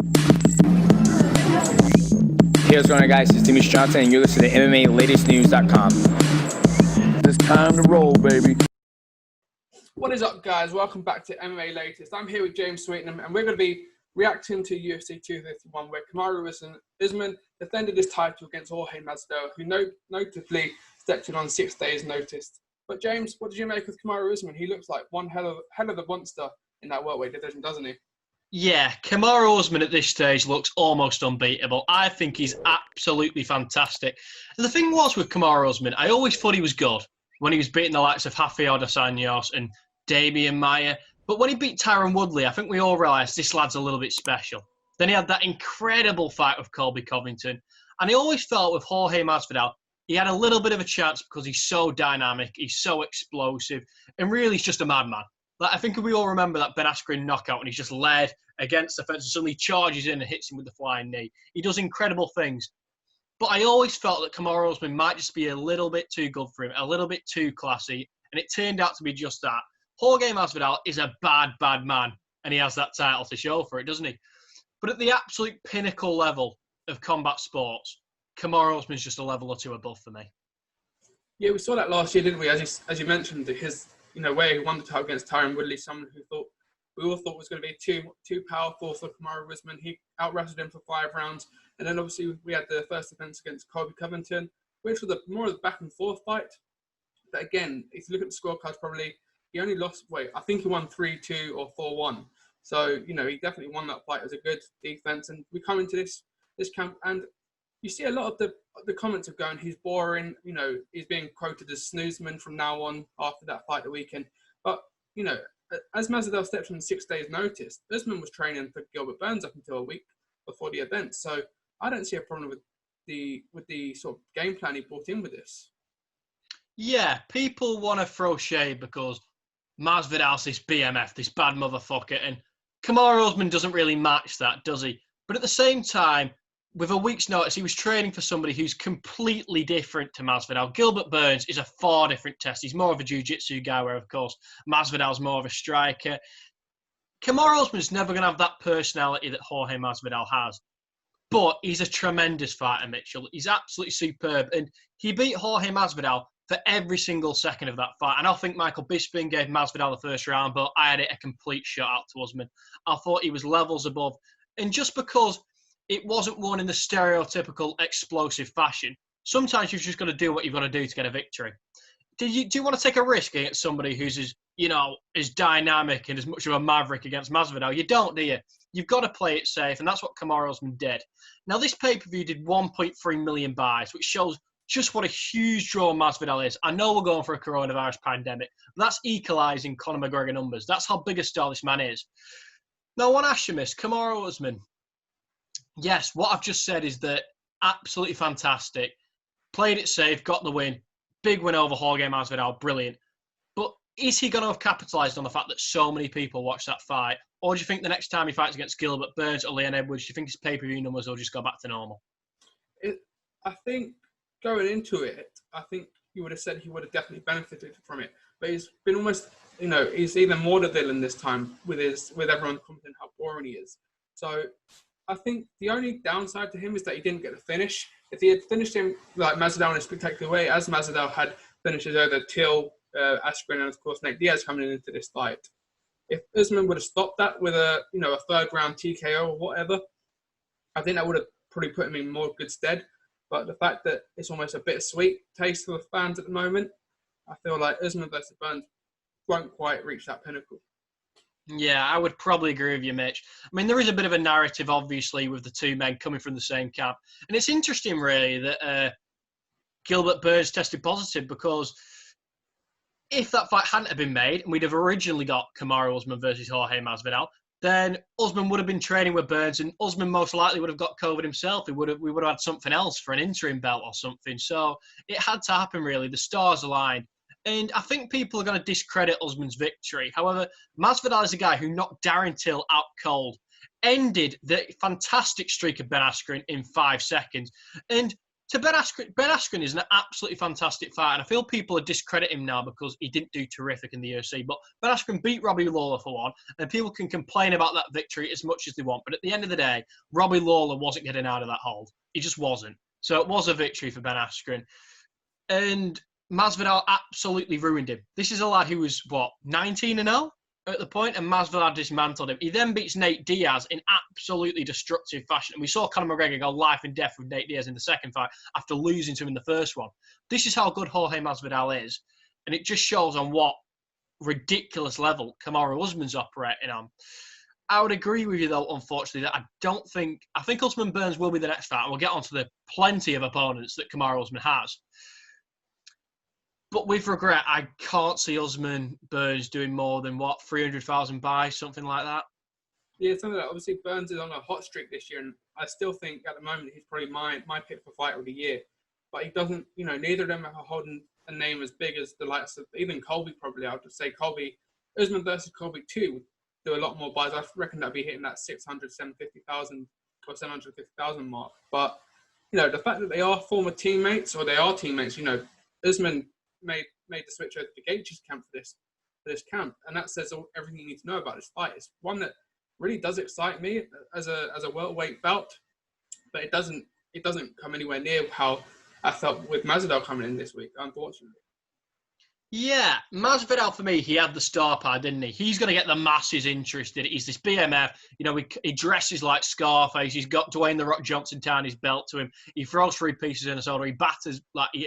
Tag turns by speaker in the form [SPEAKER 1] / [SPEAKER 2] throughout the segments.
[SPEAKER 1] Hey, what's going on, guys? It's Dimitri Johnson, and you're listening to MMALatestNews.com.
[SPEAKER 2] It's time to roll, baby.
[SPEAKER 3] What is up, guys? Welcome back to MMA Latest. I'm here with James Sweetenham, and we're going to be reacting to UFC 251, where Kamaru Usman defended his title against Jorge Masvidal, who notably stepped in on 6 days' notice. But James, what did you make of Kamaru Usman? He looks like one hell of a monster in that welterweight division, doesn't he?
[SPEAKER 4] Yeah, Kamaru Usman at this stage looks almost unbeatable. I think he's absolutely fantastic. And the thing was with Kamaru Usman, I always thought he was good when he was beating the likes of Rafael dos Anjos and Damian Maia. But when he beat Tyron Woodley, I think we all realised this lad's a little bit special. Then he had that incredible fight with Colby Covington. And I always felt with Jorge Masvidal, he had a little bit of a chance because he's so dynamic, he's so explosive, and really he's just a madman. Like, I think we all remember that Ben Askren knockout when he's just led against the fence and suddenly charges in and hits him with the flying knee. He does incredible things. But I always felt that Kamaru Usman might just be a little bit too good for him, a little bit too classy, and it turned out to be just that. Jorge Masvidal is a bad, bad man, and he has that title to show for it, doesn't he? But at the absolute pinnacle level of combat sports, Kamaru Usman's just a level or two above for me.
[SPEAKER 3] Yeah, we saw that last year, didn't we? As you mentioned, his where he won the title against Tyron Woodley, someone who we all thought was going to be too powerful for Kamaru Usman. He out-wrestled him for 5 rounds. And then obviously we had the first defense against Colby Covington, which was more of a back and forth fight. But again, if you look at the scorecards, probably he only lost, I think he won 3-2 or 4-1. So, he definitely won that fight as a good defense. And we come into this camp and you see a lot of the comments of going, he's boring, he's being quoted as snoozeman from now on after that fight the weekend. But, as Masvidal stepped on 6 days' notice, Usman was training for Gilbert Burns up until a week before the event. So I don't see a problem with the sort of game plan he brought in with this.
[SPEAKER 4] Yeah, people want to throw shade because Masvidal's this BMF, this bad motherfucker, and Kamaru Usman doesn't really match that, does he? But at the same time, with a week's notice, he was training for somebody who's completely different to Masvidal. Gilbert Burns is a far different test. He's more of a jiu-jitsu guy, where, of course, Masvidal's more of a striker. Kamaru Usman's never going to have that personality that Jorge Masvidal has. But he's a tremendous fighter, Mitchell. He's absolutely superb. And he beat Jorge Masvidal for every single second of that fight. And I think Michael Bisping gave Masvidal the first round, but I had it a complete shutout to Usman. I thought he was levels above. And just because it wasn't won in the stereotypical explosive fashion, sometimes you've just got to do what you've got to do to get a victory. Do you want to take a risk against somebody who's as dynamic and as much of a maverick against Masvidal? You don't, do you? You've got to play it safe, and that's what Kamaru Usman did. Now, this pay-per-view did 1.3 million buys, which shows just what a huge draw Masvidal is. I know we're going for a coronavirus pandemic, but that's equalising Conor McGregor numbers. That's how big a star this man is. Now, I want to ask you, Miss Kamaru Usman. Yes, what I've just said is that absolutely fantastic. Played it safe, got the win. Big win over Jorge Masvidal, brilliant. But is he going to have capitalised on the fact that so many people watched that fight? Or do you think the next time he fights against Gilbert Burns or Leon Edwards, do you think his pay-per-view numbers will just go back to normal?
[SPEAKER 3] I think going into it, I think you would have said he would have definitely benefited from it. But he's been almost, he's even more the villain this time with everyone commenting how boring he is. So I think the only downside to him is that he didn't get the finish. If he had finished him like Masvidal in a spectacular way, as Masvidal had finishes over Till, Askren, and of course Nate Diaz coming into this fight, if Usman would have stopped that with a third round TKO or whatever, I think that would have probably put him in more good stead. But the fact that it's almost a bittersweet taste for the fans at the moment, I feel like Usman versus Burns won't quite reach that pinnacle.
[SPEAKER 4] Yeah, I would probably agree with you, Mitch. I mean, there is a bit of a narrative, obviously, with the two men coming from the same camp. And it's interesting, really, that Gilbert Burns tested positive, because if that fight hadn't have been made and we'd have originally got Kamaru Usman versus Jorge Masvidal, then Usman would have been training with Burns, and Usman most likely would have got COVID himself. We would have had something else for an interim belt or something. So it had to happen, really. The stars aligned. And I think people are going to discredit Usman's victory. However, Masvidal is a guy who knocked Darren Till out cold, ended the fantastic streak of Ben Askren in 5 seconds. And to Ben Askren is an absolutely fantastic fight, and I feel people are discrediting him now because he didn't do terrific in the UFC. But Ben Askren beat Robbie Lawler for one, and people can complain about that victory as much as they want. But at the end of the day, Robbie Lawler wasn't getting out of that hold. He just wasn't. So it was a victory for Ben Askren. And Masvidal absolutely ruined him. This is a lad who was, 19-0 at the point, and Masvidal dismantled him. He then beats Nate Diaz in absolutely destructive fashion. And we saw Conor McGregor go life and death with Nate Diaz in the second fight after losing to him in the first one. This is how good Jorge Masvidal is. And it just shows on what ridiculous level Kamaru Usman's operating on. I would agree with you, though, unfortunately, that I think Usman Burns will be the next fight. And we'll get onto the plenty of opponents that Kamaru Usman has. But with regret, I can't see Usman Burns doing more than 300,000 buys, something like that.
[SPEAKER 3] Yeah, something like that. Obviously, Burns is on a hot streak this year, and I still think at the moment he's probably my pick for fighter of the year. But he doesn't, neither of them are holding a name as big as the likes of even Colby. Probably, I would just say Usman versus Colby 2 would do a lot more buys. I reckon that'd be hitting that 600, 750,000 or 750,000 mark. But the fact that they are former teammates, or they are teammates, Usman made the switch over to Gaethje's camp for this camp, and that says everything you need to know about this fight. It's one that really does excite me as a welterweight bout, but it doesn't come anywhere near how I felt with Masvidal coming in this week, unfortunately. Yeah,
[SPEAKER 4] Masvidal, for me, he had the star power, didn't he? He's going to get the masses interested. He's this BMF. He dresses like Scarface. He's got Dwayne "The Rock" Johnson tying his belt to him. He throws 3 pieces in a soda. He batters, he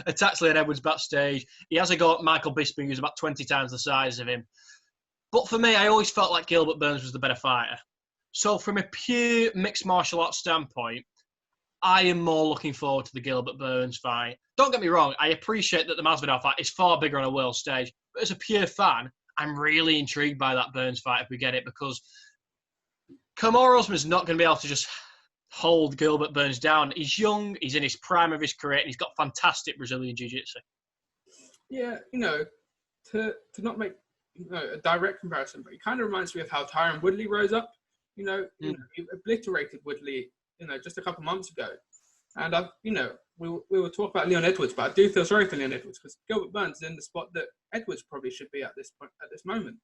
[SPEAKER 4] attacks Leon Edwards backstage. He has a go at Michael Bisping, who's about 20 times the size of him. But for me, I always felt like Gilbert Burns was the better fighter. So from a pure mixed martial arts standpoint, I am more looking forward to the Gilbert Burns fight. Don't get me wrong, I appreciate that the Masvidal fight is far bigger on a world stage. But as a pure fan, I'm really intrigued by that Burns fight if we get it, because Kamaru Usman's not going to be able to just hold Gilbert Burns down. He's young, he's in his prime of his career, and he's got fantastic Brazilian Jiu-Jitsu.
[SPEAKER 3] Yeah, to not make a direct comparison, but it kind of reminds me of how Tyron Woodley rose up. He obliterated Woodley just a couple months ago. And, we will talk about Leon Edwards, but I do feel sorry for Leon Edwards because Gilbert Burns is in the spot that Edwards probably should be at this moment.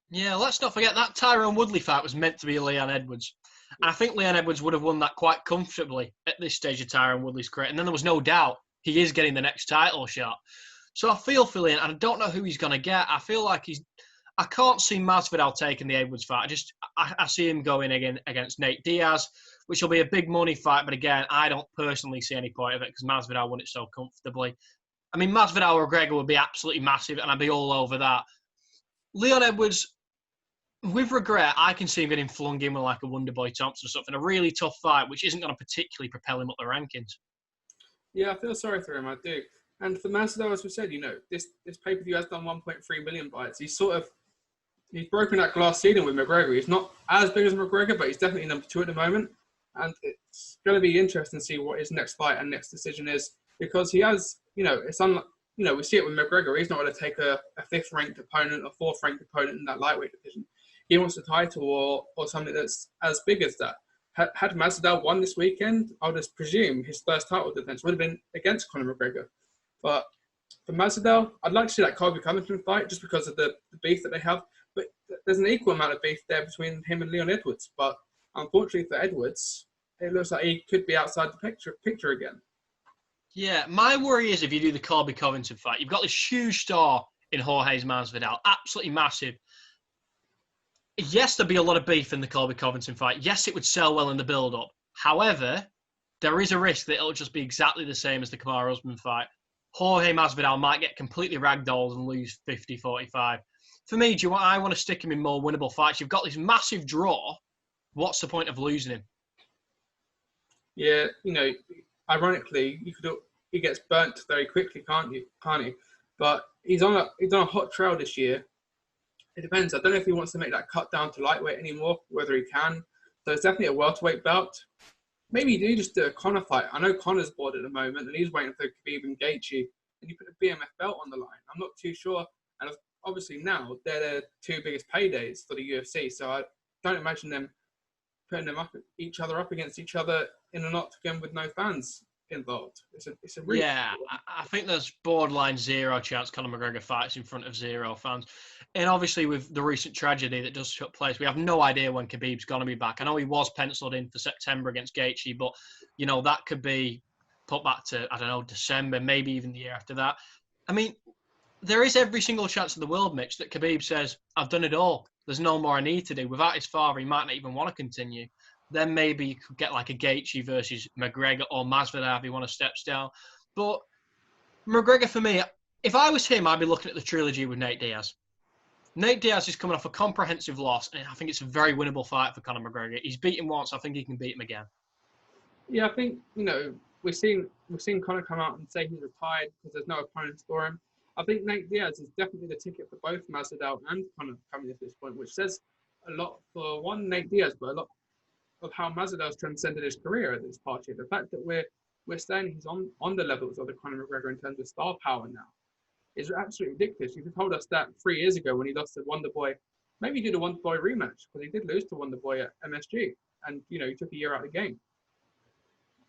[SPEAKER 4] Yeah, let's not forget that Tyrone Woodley fight was meant to be Leon Edwards. And I think Leon Edwards would have won that quite comfortably at this stage of Tyrone Woodley's career. And then there was no doubt he is getting the next title shot. So I feel for Leon, and I don't know who he's going to get. I feel like I can't see Masvidal taking the Edwards fight. I see him going again against Nate Diaz, which will be a big money fight. But again, I don't personally see any point of it because Masvidal won it so comfortably. I mean, Masvidal or McGregor would be absolutely massive, and I'd be all over that. Leon Edwards, with regret, I can see him getting flung in with like a Wonderboy Thompson or something, a really tough fight, which isn't going to particularly propel him up the rankings.
[SPEAKER 3] Yeah, I feel sorry for him, I do. And for Masvidal, as we said, this pay-per-view has done 1.3 million buys. He's broken that glass ceiling with McGregor. He's not as big as McGregor, but he's definitely number 2 at the moment. And it's going to be interesting to see what his next fight and next decision is, because he has, it's unlike, we see it with McGregor. He's not going to take a 5th-ranked opponent or 4th-ranked opponent in that lightweight division. He wants a title or something that's as big as that. Had Masvidal won this weekend, I would just presume his first title defense would have been against Conor McGregor. But for Masvidal, I'd like to see that Colby Covington fight just because of the beef that they have. But there's an equal amount of beef there between him and Leon Edwards. But unfortunately for Edwards, it looks like he could be outside the picture again.
[SPEAKER 4] Yeah, my worry is if you do the Colby Covington fight, you've got this huge star in Jorge Masvidal, absolutely massive. Yes, there'd be a lot of beef in the Colby Covington fight. Yes, it would sell well in the build-up. However, there is a risk that it'll just be exactly the same as the Kamaru Usman fight. Jorge Masvidal might get completely ragdolled and lose 50-45. For me, I want to stick him in more winnable fights. You've got this massive draw. What's the point of losing him?
[SPEAKER 3] Yeah, ironically, he gets burnt very quickly, can't he? But he's on a hot trail this year. It depends. I don't know if he wants to make that cut down to lightweight anymore, whether he can. So it's definitely a welterweight bout. Maybe you do just do a Conor fight. I know Conor's bored at the moment, and he's waiting for Khabib and Gaethje, and you put a BMF belt on the line. I'm not too sure. And obviously now they're the 2 biggest paydays for the UFC, so I don't imagine them putting them each other up against each other in an octagon with no fans. involved. It's a really
[SPEAKER 4] I think there's borderline 0 chance Conor McGregor fights in front of 0 fans. And obviously with the recent tragedy that does take place, we have no idea when Khabib's going to be back. I know he was penciled in for September against Gaethje, but, you know, that could be put back to, I don't know, December, maybe even the year after that. I mean, there is every single chance in the world, Mitch, that Khabib says, I've done it all. There's no more I need to do. Without his father, he might not even want to continue. Then maybe you could get like a Gaethje versus McGregor or Masvidal if he want to step down. But McGregor, for me, if I was him, I'd be looking at the trilogy with Nate Diaz. Nate Diaz is coming off a comprehensive loss, and I think it's a very winnable fight for Conor McGregor. He's beaten once. I think he can beat him again.
[SPEAKER 3] Yeah, I think, you know, we've seen Conor come out and say he's retired because there's no opponents for him. I think Nate Diaz is definitely the ticket for both Masvidal and Conor coming at this point, which says a lot for one Nate Diaz, but a lot of how Masvidal's transcended his career at this part here. The fact that we're saying he's on the levels of the Conor McGregor in terms of star power now is absolutely ridiculous. You could told us that 3 years ago when he lost to Wonderboy. Maybe he did a Wonderboy rematch because he did lose to Wonderboy at MSG, and you know he took a year out of the game.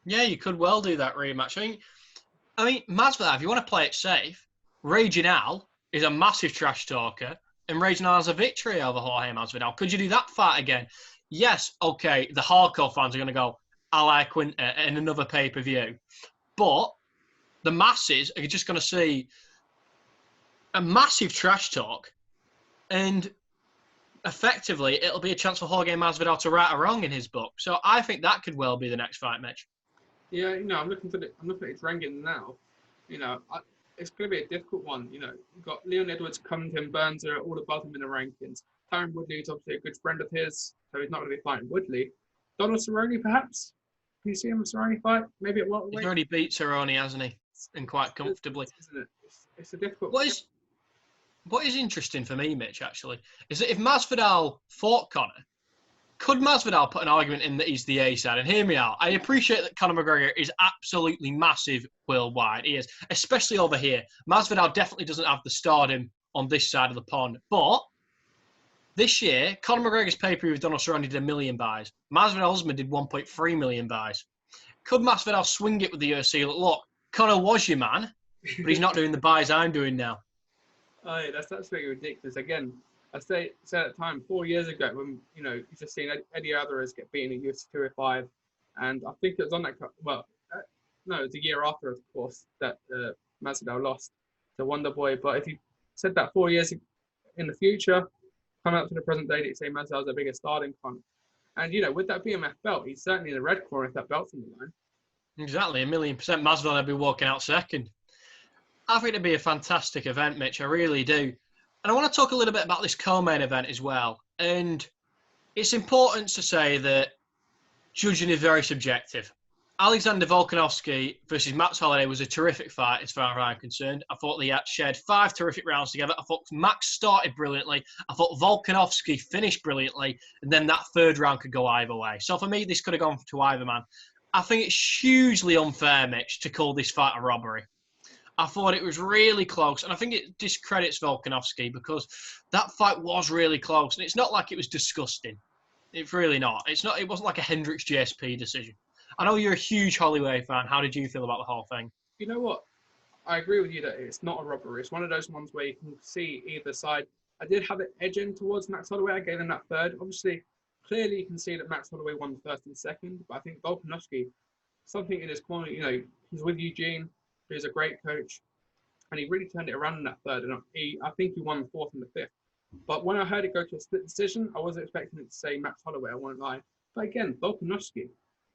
[SPEAKER 4] Yeah, you could well do that rematch. I mean, Masvidal, if you want to play it safe, Raging Al is a massive trash talker, and Raging Al has a victory over Jorge Masvidal. Could you do that fight again? Yes, okay, the hardcore fans are going to go, I like Quinta in another pay-per-view. But the masses are just going to see a massive trash talk, and effectively, it'll be a chance for Jorge Masvidal to right a wrong in his book. So I think that could well be the next fight, Mitch.
[SPEAKER 3] Yeah, you know, I'm looking at his ranking now. You know, it's going to be a difficult one. You know, you've got Leon Edwards, Covington, Burns are all above him in the rankings. Tyron Woodley is obviously a good friend of his, so he's not going to be fighting Woodley. Donald Cerrone, perhaps? Can you see him a Cerrone fight? Maybe at welterweight?
[SPEAKER 4] He's already beat Cerrone, hasn't he? And quite comfortably.
[SPEAKER 3] Isn't it? It's a difficult...
[SPEAKER 4] What is interesting for me, Mitch, actually, is that if Masvidal fought Conor, could Masvidal put an argument in that he's the A side? And hear me out. I appreciate that Conor McGregor is absolutely massive worldwide. He is, especially over here. Masvidal definitely doesn't have the stardom on this side of the pond. But this year, Conor McGregor's pay-per-view with Donald Cerrone did 1 million buys. Masvidal Usman did 1.3 million buys. Could Masvidal swing it with the UFC? Look, Conor was your man, but he's not doing the buys I'm doing now.
[SPEAKER 3] Oh, yeah, that's absolutely ridiculous. Again, I said at the time 4 years ago when you know you just seen Eddie Alvarez get beaten in UFC 205, and I think it was on that. Well, no, it was a year after, of course, that Masvidal lost to Wonderboy. But if you said that 4 years in the future, come out to the present day, that you say Masvidal's the biggest starting Conor, and you know with that BMF belt, he's certainly in the red corner if that belt's on the line.
[SPEAKER 4] Exactly, 1,000,000%. Masvidal would be walking out second. I think it'd be a fantastic event, Mitch. I really do. And I want to talk a little bit about this co-main event as well. And it's important to say that judging is very subjective. Alexander Volkanovski versus Max Holloway was a terrific fight as far as I'm concerned. I thought they had shared 5 terrific rounds together. I thought Max started brilliantly. I thought Volkanovski finished brilliantly. And then that third round could go either way. So for me, this could have gone to either man. I think it's hugely unfair, Mitch, to call this fight a robbery. I thought it was really close, and I think it discredits Volkanovski because that fight was really close, and it's not like it was disgusting. It's really not. It wasn't like a Hendricks GSP decision. I know you're a huge Holloway fan. How did you feel about the whole thing?
[SPEAKER 3] You know what? I agree with you that it's not a robbery. It's one of those ones where you can see either side. I did have it edging towards Max Holloway. I gave him that third. Obviously, clearly you can see that Max Holloway won the first and second, but I think Volkanovski, something in his corner, you know, he's with Eugene, who's a great coach, and he really turned it around in that third, and I think he won the fourth and the fifth. But when I heard it go to a split decision, I wasn't expecting it to say Max Holloway, I won't lie. But again, Volkanovski,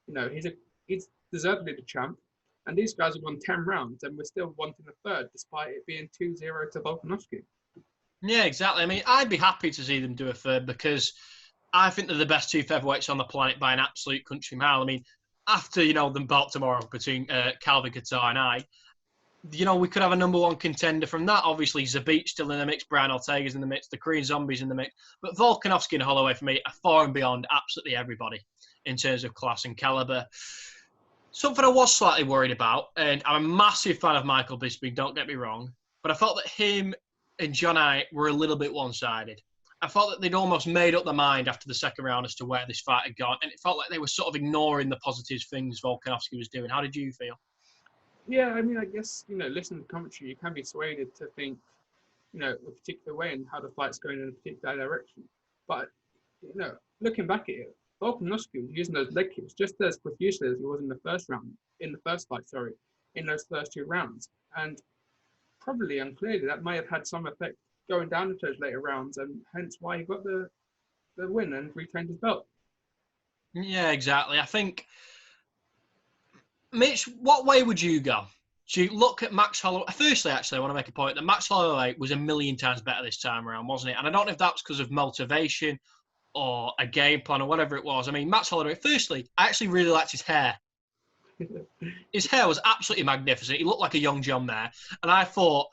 [SPEAKER 3] you know, he's deservedly the champ, and these guys have won 10 rounds, and we're still wanting a third, despite it being 2-0 to Volkanovski. Yeah,
[SPEAKER 4] exactly. I mean, I'd be happy to see them do a third because I think they're the best 2 featherweights on the planet by an absolute country mile. I mean, after, you know, the bout tomorrow between Calvin Kattar and I, you know, we could have a number 1 contender from that. Obviously, Zabit still in the mix, Brian Ortega's in the mix, the Korean Zombies in the mix. But Volkanovski and Holloway, for me, are far and beyond absolutely everybody in terms of class and caliber. Something I was slightly worried about, and I'm a massive fan of Michael Bisping, don't get me wrong, but I felt that him and John I were a little bit one-sided. I felt that they'd almost made up their mind after the second round as to where this fight had gone, and it felt like they were sort of ignoring the positive things Volkanovski was doing. How did you feel?
[SPEAKER 3] Yeah, I mean, I guess, listening to commentary, you can be swayed to think, a particular way and how the fight's going in a particular direction. But, looking back at it, Volkanovski was using those leg kicks just as profusely as he was in the first fight, in those first 2 rounds. And probably and clearly that may have had some effect going down into those later rounds, and hence why he got the win and retained his belt.
[SPEAKER 4] Yeah, exactly. I think, Mitch, what way would you go? Do you look at Max Holloway? Firstly, actually, I want to make a point that Max Holloway was a million times better this time around, wasn't it? And I don't know if that's because of motivation or a game plan or whatever it was. I mean, Max Holloway, firstly, I actually really liked his hair. His hair was absolutely magnificent. He looked like a young John there. And I thought,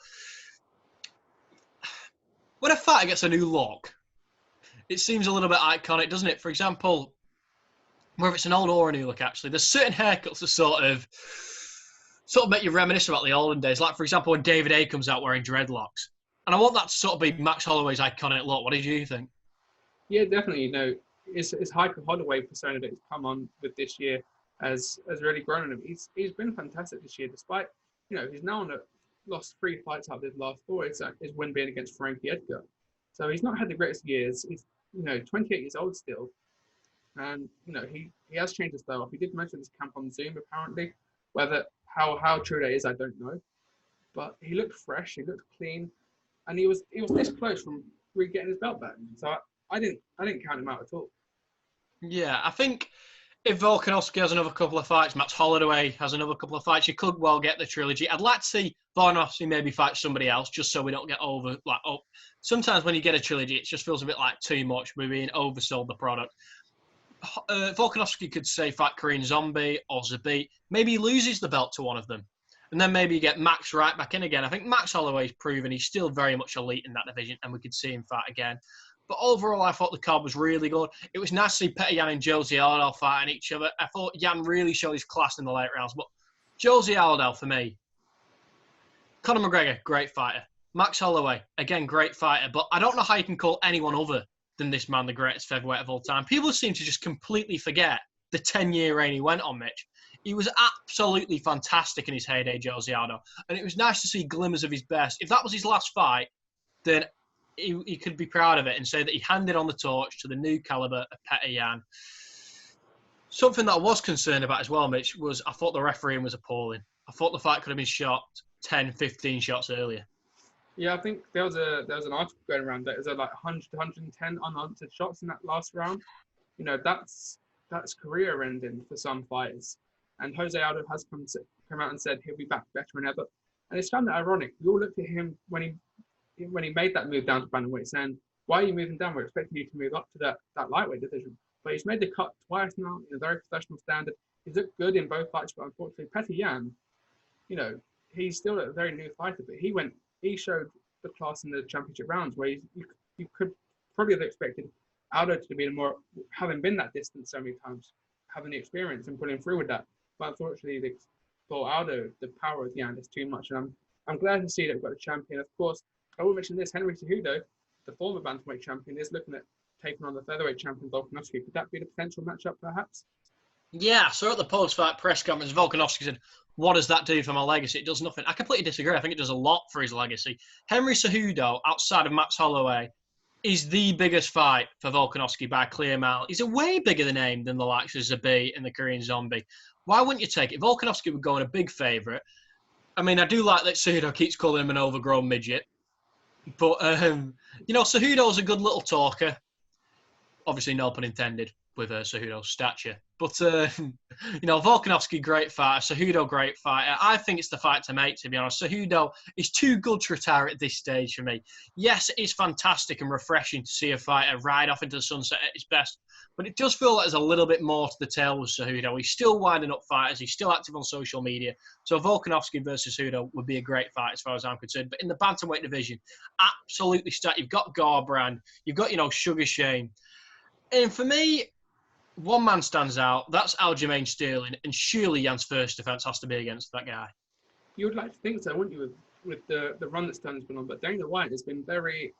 [SPEAKER 4] when a fighter gets a new look, it seems a little bit iconic, doesn't it? For example, whether it's an old or a new look, actually, there's certain haircuts that sort of make you reminisce about the olden days. Like, for example, when David A comes out wearing dreadlocks. And I want that to sort of be Max Holloway's iconic look. What did you think?
[SPEAKER 3] Yeah, definitely. His Holloway persona that he's come on with this year has really grown on him. He's been fantastic this year, despite, he's now lost 3 fights out of his last 4. His win being against Frankie Edgar. So he's not had the greatest years. He's, 28 years old still. And, he has changed his style. He did mention this camp on Zoom, apparently. Whether how true that is, I don't know. But he looked fresh, he looked clean, and he was this close from really getting his belt back. So I didn't count him out at all.
[SPEAKER 4] Yeah, I think if Volkanovski has another couple of fights, Max Holloway has another couple of fights, you could well get the trilogy. I'd like to see Volkanovski maybe fight somebody else, just so we don't get sometimes when you get a trilogy, it just feels a bit like too much. We're being oversold the product. Volkanovski could say fight Korean Zombie or Zabit. Maybe he loses the belt to one of them. And then maybe you get Max right back in again. I think Max Holloway's proven he's still very much elite in that division, and we could see him fight again. But overall, I thought the card was really good. It was nice to see Petr Yan and Jose Aldo fighting each other. I thought Yan really showed his class in the late rounds. But Jose Aldo, for me, Conor McGregor, great fighter. Max Holloway, again, great fighter. But I don't know how you can call anyone other than this man the greatest featherweight of all time. People seem to just completely forget the 10-year reign he went on, Mitch. He was absolutely fantastic in his heyday, Jose Aldo. And it was nice to see glimmers of his best. If that was his last fight, then he could be proud of it and say that he handed on the torch to the new caliber of Petr Yan. Something that I was concerned about as well, Mitch, was I thought the refereeing was appalling. I thought the fight could have been shot 10, 15 shots earlier.
[SPEAKER 3] Yeah, I think there was an article going around that it was like 100 to 110 unanswered shots in that last round. That's career ending for some fighters. And Jose Aldo has come out and said he'll be back better than ever. And it's kind of ironic. We all looked at him when he made that move down to bantamweight, saying, "Why are you moving down? We're expecting you to move up to that lightweight division." But he's made the cut twice now in a very professional standard. He's looked good in both fights, but unfortunately, Petr Yan, he's still a very new fighter. But he showed the class in the championship rounds where you could probably have expected Aldo to be having been that distance so many times, having the experience and pulling through with that. But unfortunately, for Aldo, the power of Yan is too much. And I'm glad to see that we've got a champion. Of course, I will mention this: Henry Cejudo, the former bantamweight champion, is looking at taking on the featherweight champion Volkanovski. Could that be the potential matchup, perhaps?
[SPEAKER 4] Yeah, so at the post-fight press conference, Volkanovski said, "What does that do for my legacy? It does nothing." I completely disagree. I think it does a lot for his legacy. Henry Cejudo, outside of Max Holloway, is the biggest fight for Volkanovski by a clear mile. He's a way bigger name than the likes of Zabit and the Korean Zombie. Why wouldn't you take it? Volkanovski would go in a big favourite. I mean, I do like that Cejudo keeps calling him an overgrown midget. But, Cejudo's a good little talker. Obviously, no pun intended with Cejudo's stature. But, Volkanovski, great fighter. Cejudo, great fighter. I think it's the fight to make, to be honest. Cejudo is too good to retire at this stage for me. Yes, it is fantastic and refreshing to see a fighter ride off into the sunset at his best. But it does feel like there's a little bit more to the tale with Cejudo. He's still winding up fighters. He's still active on social media. So Volkanovski versus Cejudo would be a great fight as far as I'm concerned. But in the bantamweight division, absolutely stacked. You've got Garbrandt. You've got, Sugar Shane. And for me, one man stands out. That's Aljamain Sterling. And surely Jan's first defence has to be against that guy.
[SPEAKER 3] You would like to think so, wouldn't you, with the run that Sterling's been on? But Dana White has been very,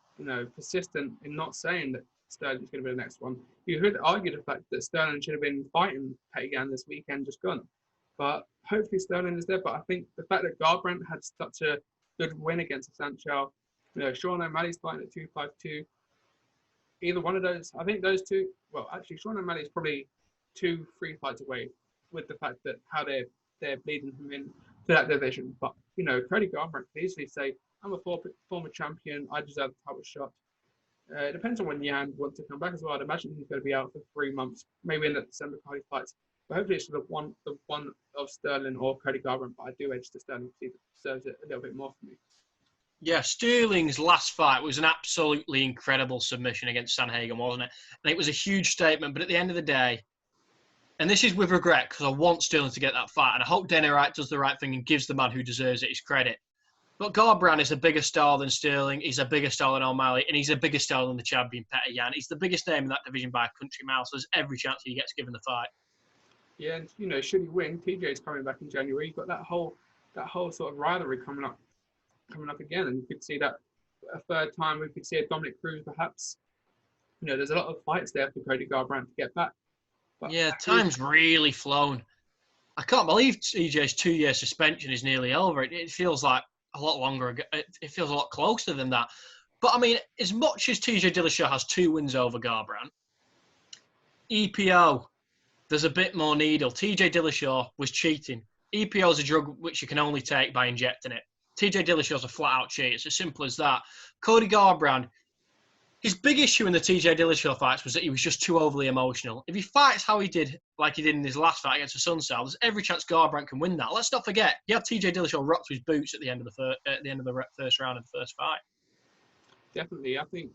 [SPEAKER 3] persistent in not saying that Sterling's going to be the next one. You could argue the fact that Sterling should have been fighting Petr Yan this weekend, just gone. But hopefully Sterling is there. But I think the fact that Garbrandt had such a good win against Sancho, Sean O'Malley's fighting at 252. Either one of those, I think those two. Well, actually, Sean O'Malley is probably 2-3 fights away, with the fact that how they're bleeding him in to that division. But Cody Garbrandt could easily say, "I'm a former champion. I deserve the title shot." It depends on when Yan wants to come back as well. I'd imagine he's going to be out for 3 months, maybe in the December card he fights. But hopefully it's the one of Sterling or Cody Garbrandt. But I do edge to Sterling because he deserves it a little bit more for me.
[SPEAKER 4] Yeah, Sterling's last fight was an absolutely incredible submission against Sanhagen, wasn't it? And it was a huge statement. But at the end of the day, and this is with regret because I want Sterling to get that fight, and I hope Dana White does the right thing and gives the man who deserves it his credit. But Garbrandt is a bigger star than Sterling. He's a bigger star than O'Malley, and he's a bigger star than the champion Petr Yan. He's the biggest name in that division by a country mile, so there's every chance he gets given the fight.
[SPEAKER 3] Yeah, and should he win, TJ's coming back in January. You've got that whole sort of rivalry coming up again, and you could see that a third time. We could see a Dominic Cruz perhaps. There's a lot of fights there for Cody Garbrandt to get back. But
[SPEAKER 4] yeah, time's really flown. I can't believe TJ's 2-year suspension is nearly over. It feels like a lot longer ago. It feels a lot closer than that. But I mean, as much as TJ Dillashaw has 2 wins over Garbrandt, EPO, there's a bit more needle. TJ Dillashaw was cheating. EPO is a drug which you can only take by injecting it. TJ Dillashaw's a flat-out cheat. It's as simple as that. Cody Garbrandt, his big issue in the TJ Dillashaw fights was that he was just too overly emotional. If he fights how he did, like he did in his last fight against the Sunsal, there's every chance Garbrandt can win that. Let's not forget, he had TJ Dillashaw rocked to his boots at the end of the first round of the first fight.
[SPEAKER 3] Definitely, I think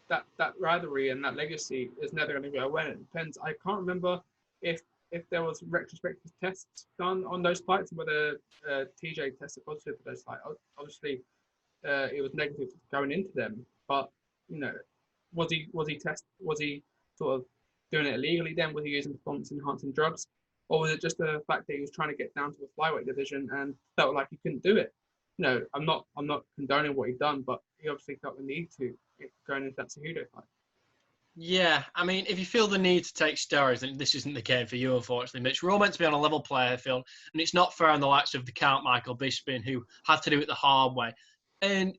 [SPEAKER 3] that rivalry and that legacy is never going to go away. It depends. I can't remember if there was retrospective tests done on those fights, whether TJ tested positive for those fights. Obviously, it was negative going into them, but was he sort of doing it illegally then? Was he using performance enhancing drugs? Or was it just the fact that he was trying to get down to the flyweight division and felt like he couldn't do it? I'm not condoning what he'd done, but he obviously felt the need to going into that Cejudo fight.
[SPEAKER 4] Yeah, I mean, if you feel the need to take steroids, then this isn't the game for you, unfortunately, Mitch. We're all meant to be on a level player field, and it's not fair on the likes of the Count Michael Bisping, who had to do it the hard way. And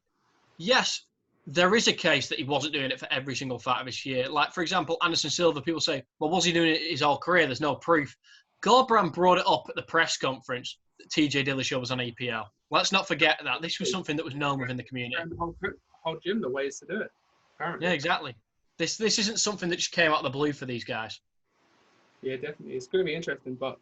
[SPEAKER 4] yes, there is a case that he wasn't doing it for every single fight of this year. Like, for example, Anderson Silva, people say, well, was he doing it his whole career? There's no proof. Garbrandt brought it up at the press conference that TJ Dillashaw was on EPL. Let's not forget that. This was something that was known within the community.
[SPEAKER 3] And the whole gym, the ways to do it, apparently.
[SPEAKER 4] Yeah, exactly. This isn't something that just came out of the blue for these guys.
[SPEAKER 3] Yeah, definitely. It's going to be interesting, but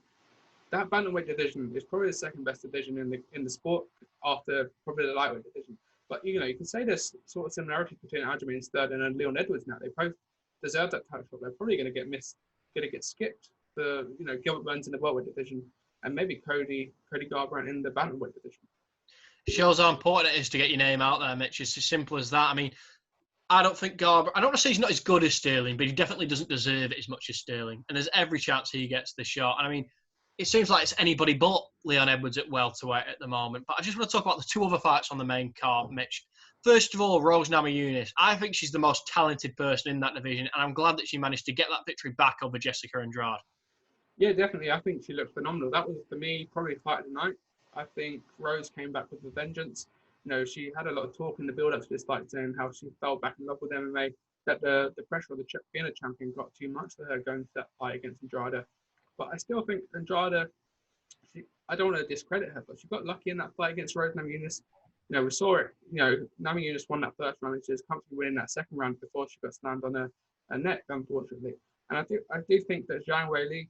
[SPEAKER 3] that bantamweight division is probably the second best division in the sport after probably the lightweight division. But you can say there's sort of similarities between Aljamain Sterling and Leon Edwards now. They both deserve that title shot. They're probably going to get skipped. Gilbert Burns in the welterweight division, and maybe Cody Garbrandt in the bantamweight division.
[SPEAKER 4] Shows how important it is to get your name out there, Mitch. It's as simple as that. I mean, I don't think Garbrandt, I don't want to say he's not as good as Sterling, but he definitely doesn't deserve it as much as Sterling. And there's every chance he gets the shot. And I mean, it seems like it's anybody but Leon Edwards at welterweight at the moment. But I just want to talk about the 2 other fights on the main card, Mitch. First of all, Rose Namajunas. I think she's the most talented person in that division, and I'm glad that she managed to get that victory back over Jessica Andrade.
[SPEAKER 3] Yeah, definitely. I think she looked phenomenal. That was, for me, probably fight of the night. I think Rose came back with a vengeance. She had a lot of talk in the build-up to this fight, saying how she fell back in love with MMA, that the pressure of being a champion got too much for her going to that fight against Andrade. But I still think Andrade, I don't want to discredit her, but she got lucky in that fight against Rose Namajunas. We saw it. Namajunas won that first round, and she was comfortably winning that second round before she got slammed on her neck, unfortunately. And I do think that Zhang Weili,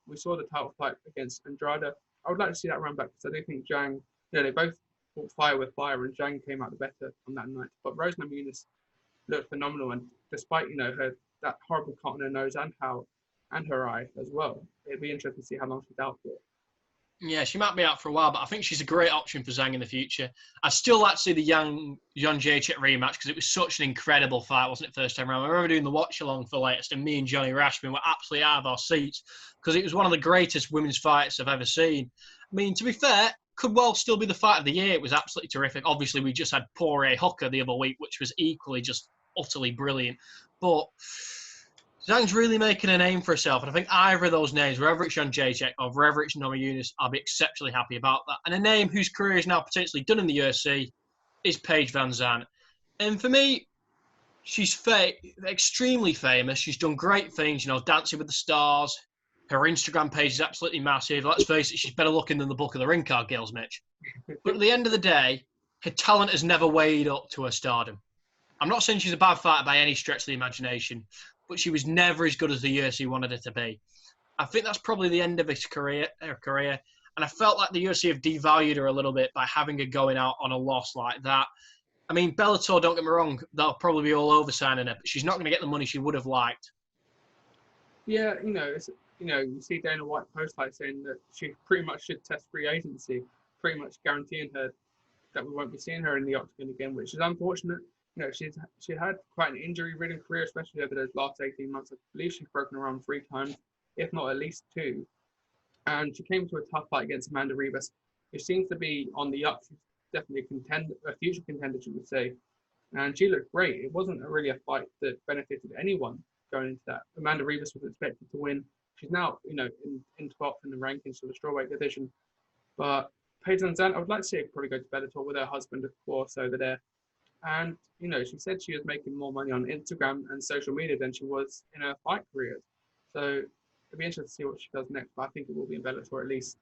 [SPEAKER 3] we saw the title fight against Andrade. I would like to see that run back because I do think Zhang, they both fought fire with fire, and Zhang came out the better on that night. But Rose Namajunas looked phenomenal, and despite her that horrible cut on her nose and her eye as well, it'd be interesting to see how long she's out for.
[SPEAKER 4] Yeah, she might be out for a while, but I think she's a great option for Zhang in the future. I'd still like to see the Jan Jacek rematch because it was such an incredible fight, wasn't it, first time around? I remember doing the watch-along for latest, and me and Johnny Rashman were absolutely out of our seats because it was one of the greatest women's fights I've ever seen. I mean, to be fair, could well still be the fight of the year. It was absolutely terrific. Obviously, we just had Poirier Hooker the other week, which was equally just utterly brilliant. But Zhang's really making a name for herself, and I think either of those names, whether it's Jan Jacek or whether it's Namajunas, I'll be exceptionally happy about that. And a name whose career is now potentially done in the UFC is Paige VanZant. And for me, she's extremely famous. She's done great things, Dancing with the Stars. Her Instagram page is absolutely massive. Let's face it, she's better looking than the Book of the Ring card girls, Mitch. But at the end of the day, her talent has never weighed up to her stardom. I'm not saying she's a bad fighter by any stretch of the imagination, but she was never as good as the UFC wanted her to be. I think that's probably the end of her career. And I felt like the UFC have devalued her a little bit by having her going out on a loss like that. I mean, Bellator, don't get me wrong, they'll probably be all over signing her, but she's not going to get the money she would have liked.
[SPEAKER 3] Yeah, you see Dana White post like saying that she pretty much should test free agency, pretty much guaranteeing her that we won't be seeing her in the octagon again, which is unfortunate. She had quite an injury-ridden career, especially over those last 18 months. I believe she's broken around 3 times, if not at least 2. And she came to a tough fight against Amanda Ribas, who seems to be on the up. She's definitely a future contender, you would say. And she looked great. It wasn't really a fight that benefited anyone going into that. Amanda Ribas was expected to win. She's now, in 12th in the rankings for the strawweight division. But Paige VanZant, I would like to see her probably go to Bellator with her husband, of course, over there. And, she said she was making more money on Instagram and social media than she was in her fight career. So it'll be interesting to see what she does next, but I think it will be in Bellator at least.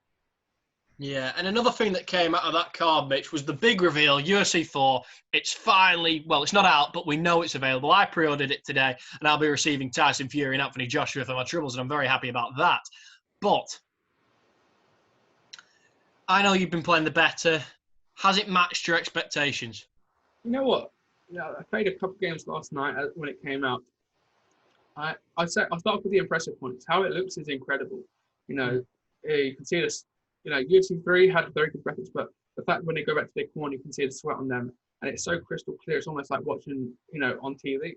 [SPEAKER 4] Yeah, and another thing that came out of that card, Mitch, was the big reveal, UFC 4. It's finally, well, it's not out, but we know it's available. I pre-ordered it today, and I'll be receiving Tyson Fury and Anthony Joshua for my troubles, and I'm very happy about that. But I know you've been playing the better. Has it matched your expectations?
[SPEAKER 3] You know what? I played a couple games last night when it came out. I'll start off with the impressive points. How it looks is incredible. You can see this. UFC 3 had very good graphics, but the fact when they go back to their corner, you can see the sweat on them, and it's so crystal clear. It's almost like watching, on TV,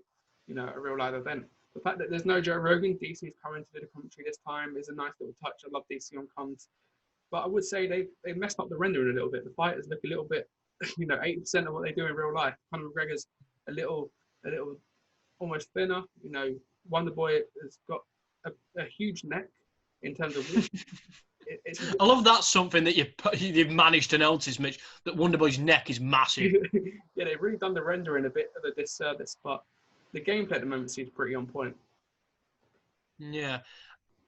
[SPEAKER 3] a real live event. The fact that there's no Joe Rogan, DC's coming to do the commentary this time is a nice little touch. I love DC on comms, but I would say they messed up the rendering a little bit. The fighters look a little bit, 80% of what they do in real life. Conor McGregor's a little almost thinner. Wonder Boy has got a huge neck in terms of width.
[SPEAKER 4] I love that's something that you've managed to notice, Mitch, that Wonderboy's neck is massive.
[SPEAKER 3] Yeah, they've really done the rendering a bit of a disservice, but the gameplay at the moment seems pretty on point.
[SPEAKER 4] Yeah.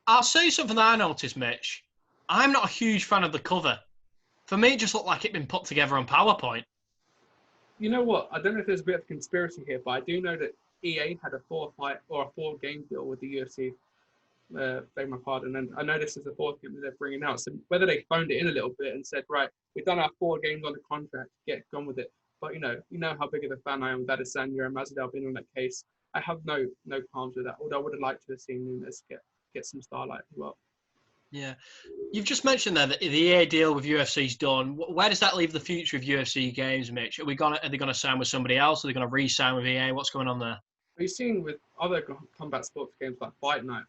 [SPEAKER 4] I'll say something that I noticed, Mitch. I'm not a huge fan of the cover. For me, it just looked like it'd been put together on PowerPoint.
[SPEAKER 3] You know what? I don't know if there's a bit of conspiracy here, but I do know that EA had a 4-game deal with the UFC. Beg my pardon, and I know this is the 4th game that they're bringing out. So whether they phoned it in a little bit and said, right, we've done our 4 games on the contract, get gone with it. But you know how big of a fan I am of Adesanya and Masvidal being on that case. I have no qualms with that. Although I would have liked to have seen Nunes get some starlight as well.
[SPEAKER 4] Yeah, you've just mentioned there that the EA deal with UFC's done. Where does that leave the future of UFC games, Mitch? Are they going to sign with somebody else? Are they going to re-sign with EA? What's going on there?
[SPEAKER 3] We've seen with other combat sports games like Fight Night.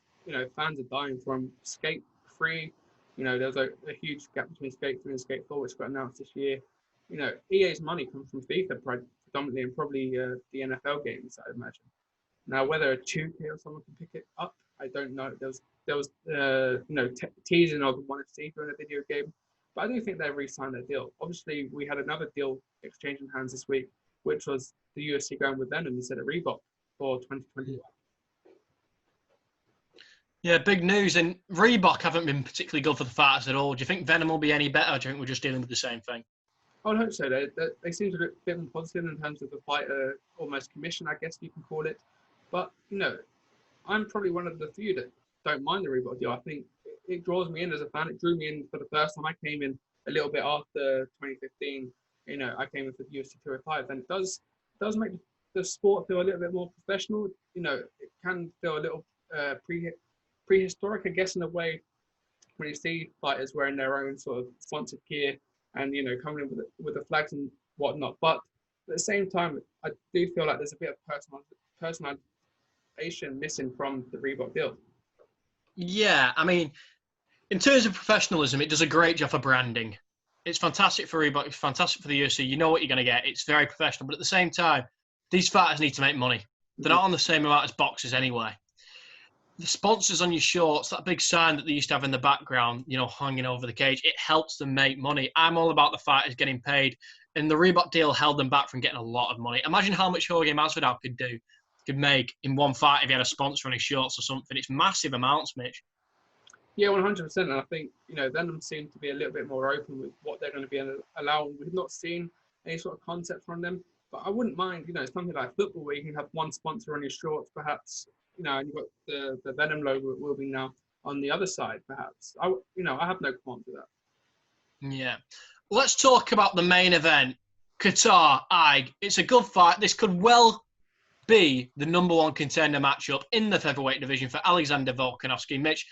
[SPEAKER 3] Fans are dying from Skate 3. There's a huge gap between Skate 3 and Skate 4, which got announced this year. EA's money comes from FIFA predominantly and probably the NFL games, I imagine. Now, whether a 2K or someone can pick it up, I don't know. There was teasing of one of FIFA in a video game, but I do think they've re-signed their deal. Obviously, we had another deal exchanging hands this week, which was the UFC going with Venom instead of Reebok for 2021.
[SPEAKER 4] Yeah, big news. And Reebok haven't been particularly good for the fighters at all. Do you think Venom will be any better, or do you think we're just dealing with the same thing?
[SPEAKER 3] I would hope so. They seem to look a bit more positive in terms of the fighter almost commission, I guess you can call it. But, I'm probably one of the few that don't mind the Reebok deal. I think it draws me in as a fan. It drew me in for the first time. I came in a little bit after 2015. I came in for the UFC 205, and it does make the sport feel a little bit more professional. It can feel a little prehistoric, I guess, in a way, when you see fighters wearing their own sort of sponsored gear and coming in with the flags and whatnot. But at the same time, I do feel like there's a bit of personalization missing from the Reebok deal.
[SPEAKER 4] Yeah, I mean, in terms of professionalism, it does a great job for branding. It's fantastic for Reebok. It's fantastic for the UFC. You know what you're going to get. It's very professional. But at the same time, these fighters need to make money. They're not on the same amount as boxers anyway. the sponsors on your shorts, that big sign that they used to have in the background, hanging over the cage, it helps them make money. I'm all about the fighters getting paid, and the Reebok deal held them back from getting a lot of money. Imagine how much Jorge Masvidal could make in one fight if he had a sponsor on his shorts or something. It's massive amounts, Mitch.
[SPEAKER 3] Yeah, 100%. And I think, Venom seem to be a little bit more open with what they're going to be allowing. We've not seen any sort of concept from them, but I wouldn't mind, something like football where you can have one sponsor on your shorts, perhaps, and you've got the Venom logo will be now on the other side, perhaps. I have no qualms with that.
[SPEAKER 4] Yeah. Let's talk about the main event. Kattar, Ig. It's a good fight. This could well be the number one contender matchup in the featherweight division for Alexander Volkanovski. Mitch,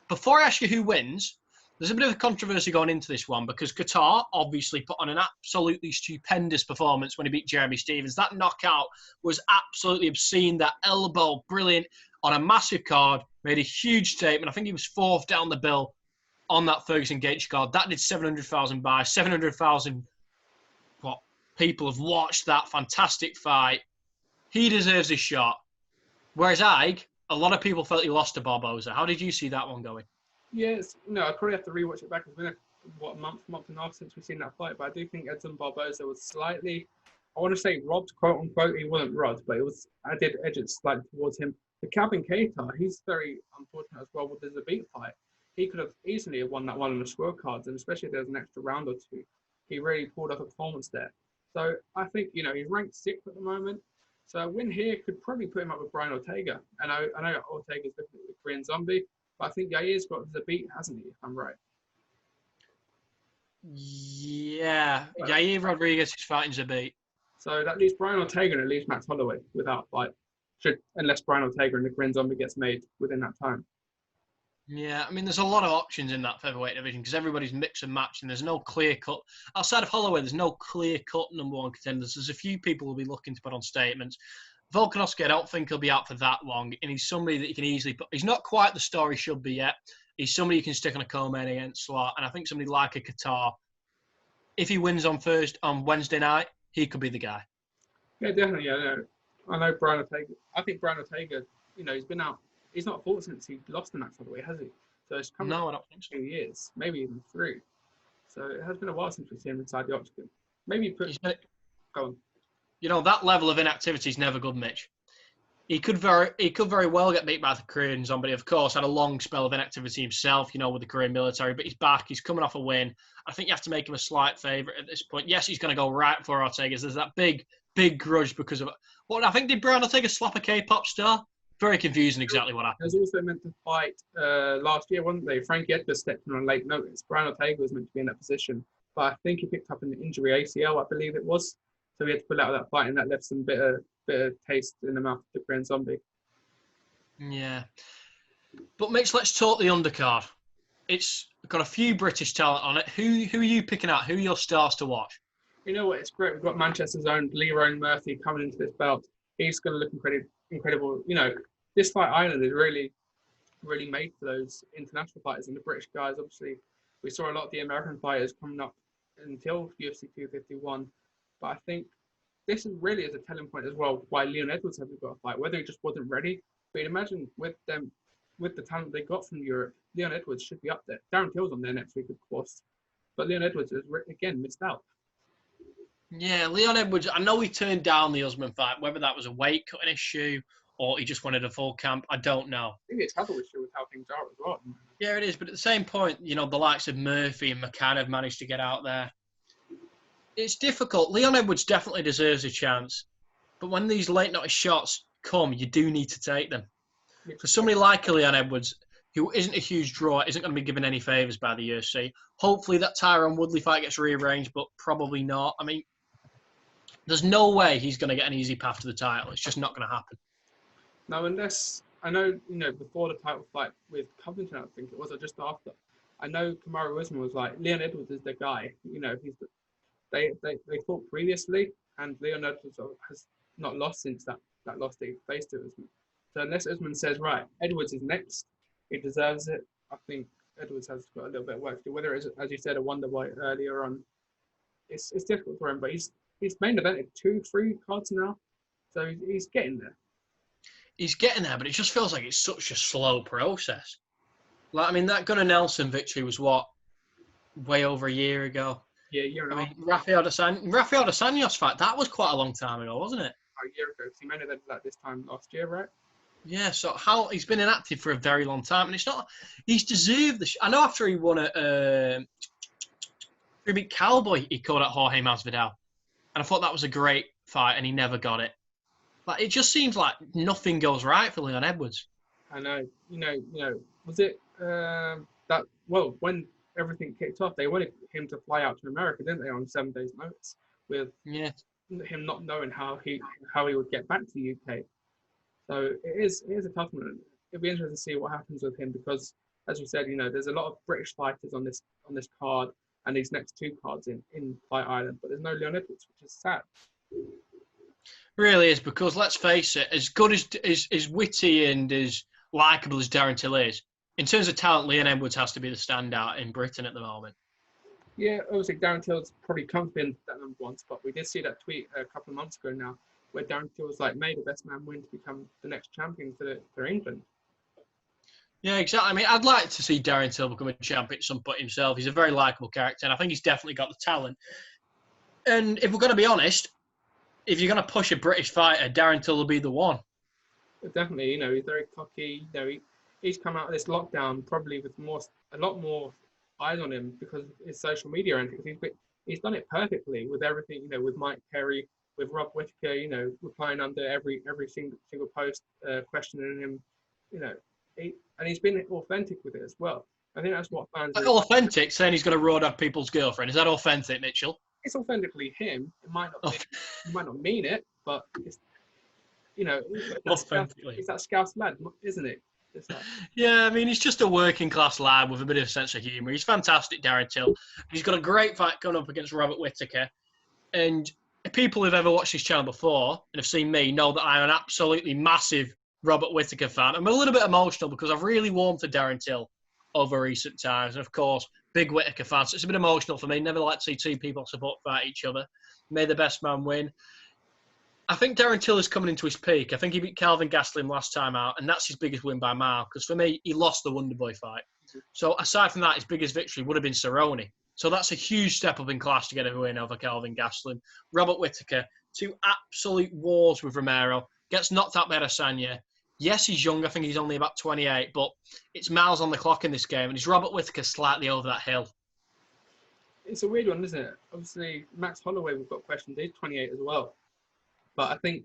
[SPEAKER 4] before I ask you who wins, there's a bit of a controversy going into this one because Kattar obviously put on an absolutely stupendous performance when he beat Jeremy Stephens. That knockout was absolutely obscene. That elbow, brilliant, on a massive card, made a huge statement. I think he was fourth down the bill on that Ferguson Gaethje card. That did 700,000 buys. 700,000 people have watched that fantastic fight. He deserves his shot. Whereas Ig, a lot of people felt he lost to Barboza. How did you see that one going?
[SPEAKER 3] Yes, I'd probably have to rewatch it back. It's been a month and a half since we've seen that fight, but I do think Edson Barboza was slightly, I want to say robbed, quote unquote. He wasn't robbed, but I did edge it slightly towards him. The Calvin Kattar, he's very unfortunate as well with the Zabit fight. He could have easily won that one on the scorecards, and especially if there was an extra round or two. He really pulled off a performance there. So I think, he's ranked 6th at the moment. So a win here could probably put him up with Brian Ortega. And I know Ortega's looking at the Korean Zombie, but I think Yair's got the beat, hasn't he, if I'm right?
[SPEAKER 4] Yeah. Yair Rodriguez is fighting Zabit.
[SPEAKER 3] So that leaves Brian Ortega and it leaves Max Holloway without fight. Unless Brian Ortega and the Korean Zombie gets made within that time.
[SPEAKER 4] Yeah, I mean, there's a lot of options in that featherweight division because everybody's mix and match, and there's no clear cut. Outside of Holloway, there's no clear cut number one contenders. There's a few people who'll be looking to put on statements. Volkanovski, I don't think he'll be out for that long, and he's somebody that you can easily put. He's not quite the star he should be yet. He's somebody you can stick on a co-main against slot, and I think somebody like a Kattar, if he wins on Wednesday night, he could be the guy.
[SPEAKER 3] Yeah, definitely. I know Brian Ortega. I think Brian Ortega, he's been out. He's not fought since he lost to Max Holloway, has he? So it's come
[SPEAKER 4] I don't think so.
[SPEAKER 3] 2 years, maybe even 3. So it has been a while since we've seen him inside the octagon. Maybe go on.
[SPEAKER 4] That level of inactivity is never good, Mitch. He could very well get beat by the Korean Zombie. Of course, had a long spell of inactivity himself, with the Korean military, but he's back. He's coming off a win. I think you have to make him a slight favourite at this point. Yes, he's going to go right for Ortega. There's that big grudge because of it. What I think, did Brown Ortega slap a K-pop star? Very confusing exactly what happened.
[SPEAKER 3] He was also meant to fight last year, wasn't they? Frankie Edgar stepped in on late notice. Brian Ortega was meant to be in that position, but I think he picked up an injury, ACL, I believe it was. So he had to pull out of that fight, and that left some bitter taste in the mouth of the Korean Zombie.
[SPEAKER 4] Yeah. But Mitch, let's talk the undercard. It's got a few British talent on it. Who are you picking out? Who are your stars to watch?
[SPEAKER 3] You know what? It's great. We've got Manchester's own Leroy Murphy coming into this belt. He's going to look incredible. This fight island is really, really made for those international fighters and the British guys. Obviously, we saw a lot of the American fighters coming up until UFC 251. But I think this really is a telling point as well why Leon Edwards hasn't got a fight, whether he just wasn't ready. But imagine with the talent they got from Europe, Leon Edwards should be up there. Darren Till's on there next week, of course. But Leon Edwards has, again, missed out.
[SPEAKER 4] Yeah, Leon Edwards, I know he turned down the Usman fight, whether that was a weight cutting issue or he just wanted a full camp, I don't know.
[SPEAKER 3] Maybe it's a travel issue with how things are as well.
[SPEAKER 4] Yeah, it is. But at the same point, the likes of Murphy and McCann have managed to get out there. It's difficult. Leon Edwards definitely deserves a chance. But when these late notice shots come, you do need to take them. For somebody like Leon Edwards, who isn't a huge draw, isn't going to be given any favours by the UFC. Hopefully that Tyron Woodley fight gets rearranged, but probably not. I mean, there's no way he's going to get an easy path to the title. It's just not going to happen. No,
[SPEAKER 3] unless, I know, before the title fight with Covington, I think it was, or just after, I know Kamaru Usman was like, Leon Edwards is the guy. They fought previously, and Leon Edwards has not lost since that loss that he faced to Usman. So unless Usman says, right, Edwards is next, he deserves it, I think Edwards has got a little bit of work to do. Whether it's, as you said, a wonder boy earlier on, it's difficult for him, but he's main evented 2-3 cards now, so he's getting there.
[SPEAKER 4] he's getting there, but it just feels like it's such a slow process. Like, I mean, that Gunnar Nelson victory was what? Way over a year ago.
[SPEAKER 3] Yeah, a year and a
[SPEAKER 4] I
[SPEAKER 3] half.
[SPEAKER 4] mean, Rafael dos Anjos fight, that was quite a long time ago, wasn't it?
[SPEAKER 3] A year ago. 'Cause he made it like this time last year, right?
[SPEAKER 4] Yeah, so he's been inactive for a very long time, and it's not. He's deserved I know after he won he beat Cowboy, he called out Jorge Masvidal, and I thought that was a great fight, and he never got it. Like, it just seems like nothing goes right for Leon Edwards.
[SPEAKER 3] I know. Was it that? Well, when everything kicked off, they wanted him to fly out to America, didn't they, on 7 days' notice, with him not knowing how he would get back to the UK. So it is a tough one. It'll be interesting to see what happens with him because, as you said, there's a lot of British fighters on this card and these next 2 cards in Fight Island, but there's no Leon Edwards, which is sad.
[SPEAKER 4] Really is, because let's face it, as good as witty and as likeable as Darren Till is, in terms of talent, Leon Edwards has to be the standout in Britain at the moment.
[SPEAKER 3] Yeah, obviously Darren Till's probably come in that number 1 spot. We did see that tweet a couple of months ago now, where Darren Till was like, "May the best man win to become the next champion for England."
[SPEAKER 4] Yeah, exactly. I mean, I'd like to see Darren Till become a champion at some point himself. He's a very likeable character, and I think he's definitely got the talent. And if we're going to be honest, if you're going to push a British fighter, Darren Till will be the one.
[SPEAKER 3] But definitely, he's very cocky. He's come out of this lockdown probably with a lot more eyes on him because of his social media antics. He's done it perfectly with everything. With Mike Perry, with Rob Whittaker. Replying under every single post, questioning him. And he's been authentic with it as well. I think that's what fans.
[SPEAKER 4] Authentic, saying he's going to road up people's girlfriend. Is that authentic, Mitchell?
[SPEAKER 3] It's authentically him. It might not. He might not mean it, but it's.
[SPEAKER 4] Authentically.
[SPEAKER 3] It's that Scouse lad, isn't it?
[SPEAKER 4] Yeah, I mean, he's just a working class lad with a bit of a sense of humour. He's fantastic, Darren Till. He's got a great fight coming up against Robert Whittaker. And people who've ever watched his channel before and have seen me know that I'm an absolutely massive Robert Whittaker fan. I'm a little bit emotional because I've really warmed to Darren Till over recent times. And of course, big Whittaker fan. So it's a bit emotional for me. Never like to see 2 people support fight each other. May the best man win. I think Darren Till is coming into his peak. I think he beat Calvin Gastelum last time out, and that's his biggest win by a mile. Because for me, he lost the Wonderboy fight. So aside from that, his biggest victory would have been Cerrone. So that's a huge step up in class to get a win over Calvin Gastelum. Robert Whittaker, 2 absolute wars with Romero. Gets knocked out by Adesanya. Yes, he's young. I think he's only about 28, but it's miles on the clock in this game, and is Robert Whittaker slightly over that hill?
[SPEAKER 3] It's a weird one, isn't it? Obviously, Max Holloway, we've got questions. He's 28 as well. But I think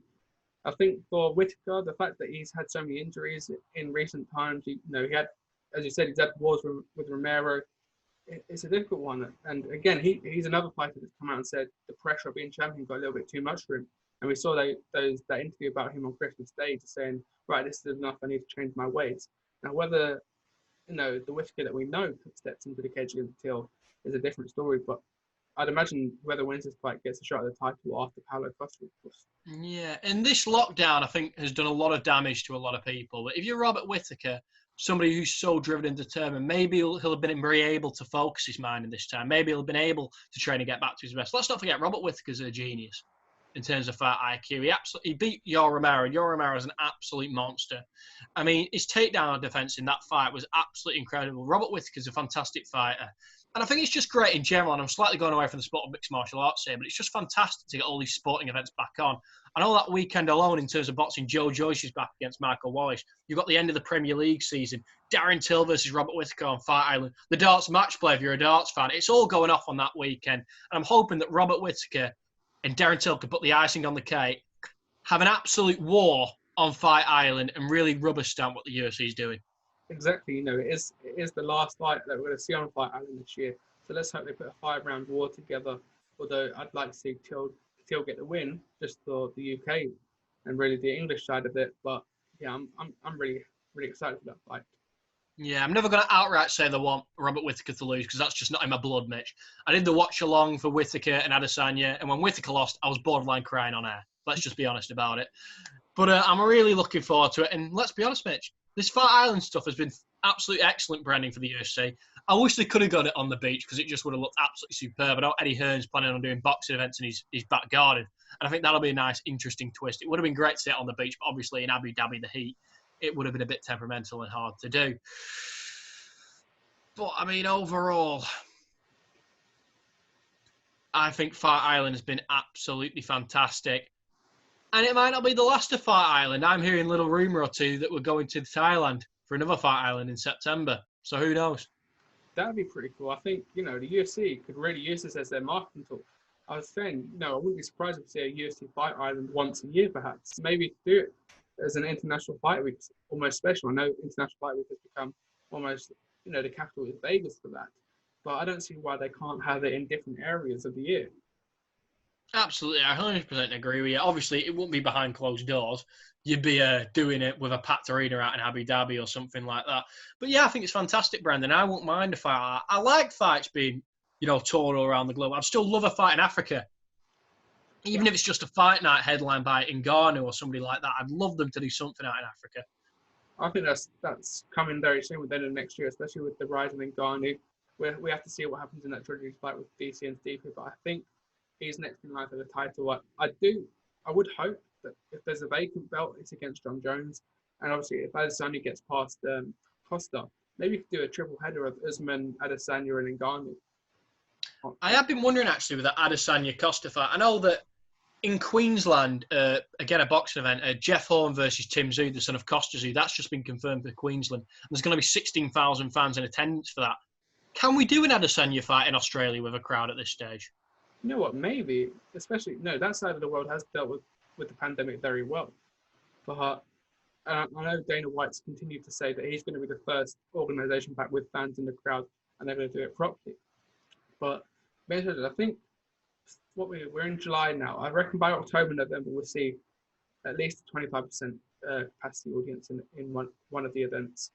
[SPEAKER 3] for Whittaker, the fact that he's had so many injuries in recent times, he had, as you said, he's had wars with Romero. It's a difficult one. And again, he's another fighter that's come out and said the pressure of being champion got a little bit too much for him. And we saw that interview about him on Christmas Day, just saying, right, this is enough. I need to change my ways. Now, whether the Whittaker that we know steps into the cage against Till is a different story. But I'd imagine whoever wins this fight gets a shot at the title after Paulo Costa, of course.
[SPEAKER 4] Yeah, and this lockdown, I think, has done a lot of damage to a lot of people. But if you're Robert Whittaker, somebody who's so driven and determined, maybe he'll have been very able to focus his mind in this time. Maybe he'll have been able to train and get back to his best. Let's not forget, Robert Whittaker's a genius in terms of fight IQ. He beat Yoel Romero, and Yoel Romero is an absolute monster. I mean, his takedown defense in that fight was absolutely incredible. Robert Whittaker's a fantastic fighter. And I think it's just great in general, and I'm slightly going away from the sport of mixed martial arts here, but it's just fantastic to get all these sporting events back on. I know that weekend alone, in terms of boxing, Joe Joyce is back against Michael Wallace. You've got the end of the Premier League season. Darren Till versus Robert Whittaker on Fight Island. The darts match play, if you're a darts fan. It's all going off on that weekend. And I'm hoping that Robert Whittaker and Darren Till can put the icing on the cake, have an absolute war on Fight Island, and really rubber stamp what the UFC is doing.
[SPEAKER 3] Exactly. It is the last fight that we're going to see on Fight Island this year. So let's hope they put a 5-round war together. Although I'd like to see Till get the win just for the UK and really the English side of it. But yeah, I'm really excited for that fight.
[SPEAKER 4] Yeah, I'm never going to outright say they want Robert Whittaker to lose because that's just not in my blood, Mitch. I did the watch along for Whittaker and Adesanya, and when Whittaker lost, I was borderline crying on air. Let's just be honest about it. But I'm really looking forward to it. And let's be honest, Mitch, this Fight Island stuff has been absolutely excellent branding for the UFC. I wish they could have got it on the beach because it just would have looked absolutely superb. I know Eddie Hearn's planning on doing boxing events in his back garden, and I think that'll be a nice, interesting twist. It would have been great to see it on the beach, but obviously in Abu Dhabi, the heat, it would have been a bit temperamental and hard to do. But, I mean, overall, I think Fight Island has been absolutely fantastic. And it might not be the last of Fight Island. I'm hearing a little rumour or two that we're going to Thailand for another Fight Island in September. So who knows?
[SPEAKER 3] That'd be pretty cool. I think, the UFC could really use this as their marketing tool. I was saying, I wouldn't be surprised if we see a UFC Fight Island once a year, perhaps. Maybe do it as an International Fight Week, almost special. I know International Fight Week has become almost, the capital is Vegas for that. But I don't see why they can't have it in different areas of the year.
[SPEAKER 4] Absolutely, I 100% agree with you. Obviously, it wouldn't be behind closed doors. You'd be doing it with a packed arena out in Abu Dhabi or something like that. But yeah, I think it's fantastic, Brandon. I won't mind a fight. I like fights being, toured all around the globe. I'd still love a fight in Africa. Even if it's just a fight night headlined by Ngannou or somebody like that, I'd love them to do something out in Africa.
[SPEAKER 3] I think that's coming very soon with the end of next year, especially with the rise of Ngannou. We have to see what happens in that trilogy fight with DC and Stipe, but I think he's next in line for the title. I would hope that if there's a vacant belt, it's against John Jones, and obviously if Adesanya gets past Costa, maybe you could do a triple header of Usman, Adesanya, and Ngannou.
[SPEAKER 4] I have been wondering actually with that Adesanya Costa fight. I know that in Queensland, again a boxing event, Jeff Horn versus Tim Zhu, the son of Costa Zhu, that's just been confirmed for Queensland. There's going to be 16,000 fans in attendance for that. Can we do an Adesanya fight in Australia with a crowd at this stage?
[SPEAKER 3] You know what? Maybe, especially that side of the world has dealt with the pandemic very well. But I know Dana White's continued to say that he's going to be the first organisation back with fans in the crowd, and they're going to do it properly. But basically, I think we're in July now. I reckon by October, November, we'll see at least a 25% capacity audience in one of the events.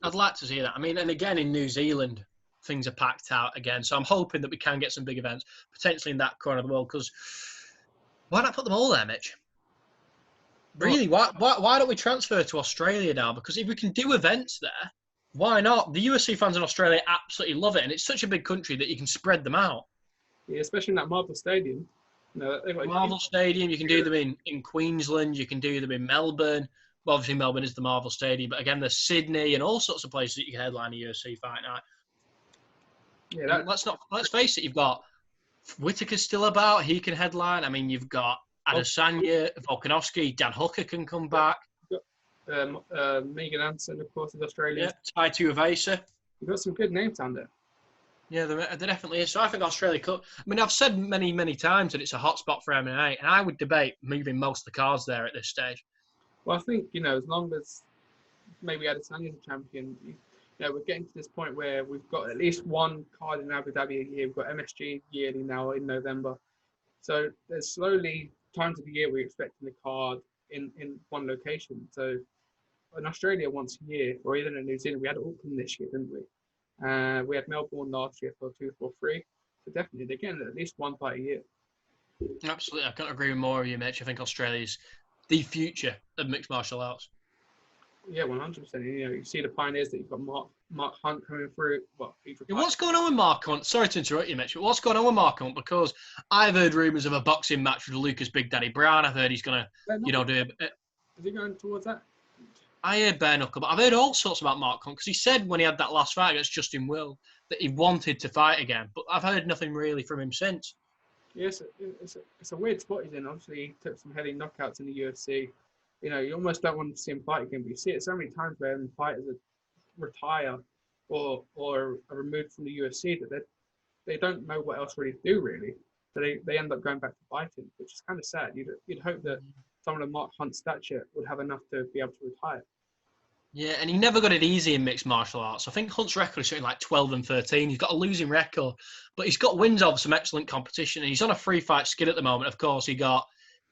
[SPEAKER 4] I'd like to see that. I mean, and again in New Zealand, things are packed out again. So I'm hoping that we can get some big events, potentially in that corner of the world, because why not put them all there, Mitch? Really, why don't we transfer to Australia now? Because if we can do events there, why not? The UFC fans in Australia absolutely love it, and it's such a big country that you can spread them out.
[SPEAKER 3] Yeah, especially in that Marvel Stadium.
[SPEAKER 4] Marvel Stadium, you can do them in Queensland, you can do them in Melbourne. Well, obviously Melbourne is the Marvel Stadium, but again, there's Sydney and all sorts of places that you can headline a UFC fight night. Yeah, let's face it. You've got Whittaker's still about. He can headline. I mean, you've got Adesanya, Volkanovski, Dan Hooker can come back.
[SPEAKER 3] Megan Anderson, of course, is Australian.
[SPEAKER 4] Yeah, Tai Tuivasa.
[SPEAKER 3] You've got some good names down there.
[SPEAKER 4] Yeah, there definitely is. So I think Australia could. I mean, I've said many, many times that it's a hotspot for MMA, and I would debate moving most of the cards there at this stage.
[SPEAKER 3] Well, I think, as long as maybe Adesanya's a champion, we're getting to this point where we've got at least one card in Abu Dhabi a year. We've got MSG yearly now in November. So there's slowly times of the year we're expecting the card in one location. So in Australia once a year, or even in New Zealand, we had Auckland this year, didn't we? We had Melbourne last year for 243. So definitely, again, at least one fight a year.
[SPEAKER 4] Absolutely. I can't agree with more of you, Mitch. I think Australia's the future of mixed martial arts.
[SPEAKER 3] Yeah, 100%. You see the pioneers that you've got Mark Hunt coming through.
[SPEAKER 4] What's going on with Mark Hunt? Sorry to interrupt you, Mitch, but what's going on with Mark Hunt? Because I've heard rumours of a boxing match with Lucas Big Daddy Brown. I've heard he's going to, do it.
[SPEAKER 3] Is he going towards that?
[SPEAKER 4] I heard bare knuckle, but I've heard all sorts about Mark Hunt because he said when he had that last fight against Justin Will that he wanted to fight again, but I've heard nothing really from him since.
[SPEAKER 3] Yes, it's a weird spot he's in. Obviously, he took some heavy knockouts in the UFC. You almost don't want to see him fight again, but you see it so many times where fighters retire or are removed from the UFC that they don't know what else really to do, really. So they end up going back to fighting, which is kind of sad. You'd hope that someone of Mark Hunt's stature would have enough to be able to retire.
[SPEAKER 4] Yeah, and he never got it easy in mixed martial arts. I think Hunt's record is something like 12-13. He's got a losing record, but he's got wins over some excellent competition, and he's on a 3-fight skid at the moment. Of course, he got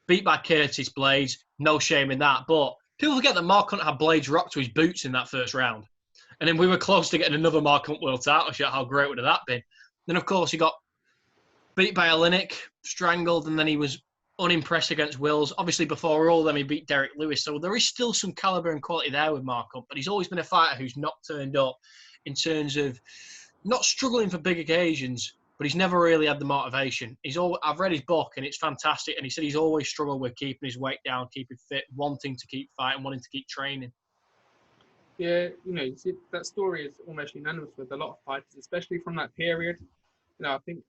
[SPEAKER 4] beat by Curtis Blades. No shame in that. But people forget that Mark Hunt had Blades rocked to his boots in that first round. And then we were close to getting another Mark Hunt world title shot. How great would have that been? Then, of course, he got beat by Oleinik, strangled, and then he was unimpressed against Wills. Obviously, before all them, he beat Derek Lewis. So there is still some caliber and quality there with Mark Hunt, but he's always been a fighter who's not turned up in terms of not struggling for big occasions, but he's never really had the motivation. I've read his book, and it's fantastic, and he said he's always struggled with keeping his weight down, keeping fit, wanting to keep fighting, wanting to keep training.
[SPEAKER 3] Yeah, you see, that story is almost unanimous with a lot of fighters, especially from that period. I think